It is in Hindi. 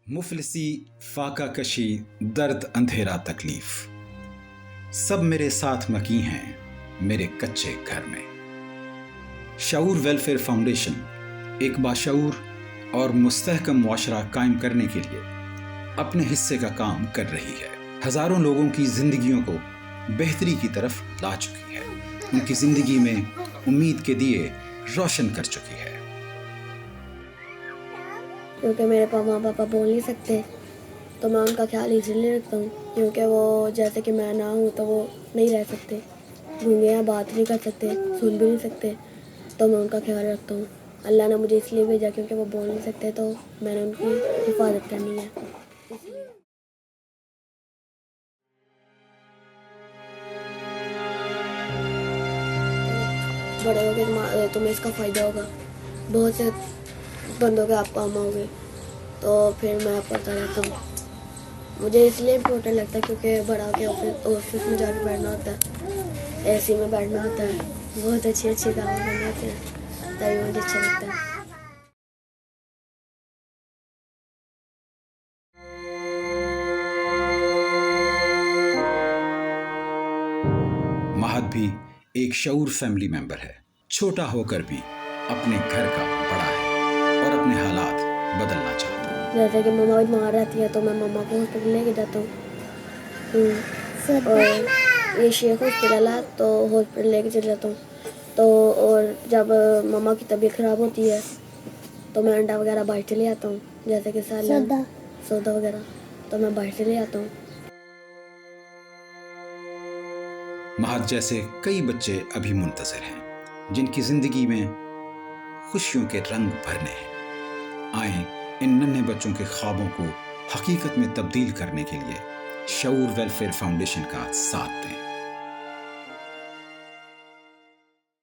मुफलिसी, फाका कशी, दर्द, अंधेरा, तकलीफ, सब मेरे साथ मकी हैं मेरे कच्चे घर में। शऊर वेलफेयर फाउंडेशन एक बाशऊर और मुस्तहकम मुआशरा कायम करने के लिए अपने हिस्से का काम कर रही है। हजारों लोगों की जिंदगियों को बेहतरी की तरफ ला चुकी है, उनकी जिंदगी में उम्मीद के दिए रोशन कर चुकी है। क्योंकि मेरे माँ पापा बोल नहीं सकते, तो मैं उनका ख्याल इसलिए रखता हूँ क्योंकि वो जैसे कि मैं ना हूँ तो वो नहीं रह सकते, गूंगे हैं, बात नहीं कर सकते, सुन भी नहीं सकते, तो मैं उनका ख्याल रखता हूँ। अल्लाह ने मुझे इसलिए भेजा क्योंकि वो बोल नहीं सकते, तो मैंने उनकी हिफाजत करनी है इसलिए। बड़े होकर तुम्हें इसका फ़ायदा होगा, बहुत से बंदों के आप काम आओगे, तो फिर मैं पढ़ता रहता हूँ। मुझे इसलिए इम्पोर्टेंट लगता है क्योंकि बड़ा के ऑफिस में जाकर बैठना होता है, एसी में बैठना होता है, बहुत अच्छे काम करने होते हैं, तभी मुझे अच्छा लगता है। महद भी एक शऊर फैमिली मेंबर है। छोटा होकर भी अपने घर का बड़ा है और अपने हालात बदलना चाहता है। जैसे कि मम्मा बीमार रहती है तो मैं मम्मा को हॉस्पिटल लेके जाता हूँ, और ये शेख हॉस्पिटल है तो हॉस्पिटल लेके चले जाता हूँ। तो और जब मम्मा की तबीयत ख़राब होती है तो मैं अंडा वगैरह बाहर चले आता हूँ, जैसे कि सौदा वगैरह, तो मैं बाहर चले आता हूँ। महद जैसे कई बच्चे अभी मुंतज़िर हैं जिनकी जिंदगी में खुशियों के रंग भरने हैं। आए इन नन्हे बच्चों के ख्वाबों को हकीकत में तब्दील करने के लिए शऊर वेलफेयर फाउंडेशन का साथ दें।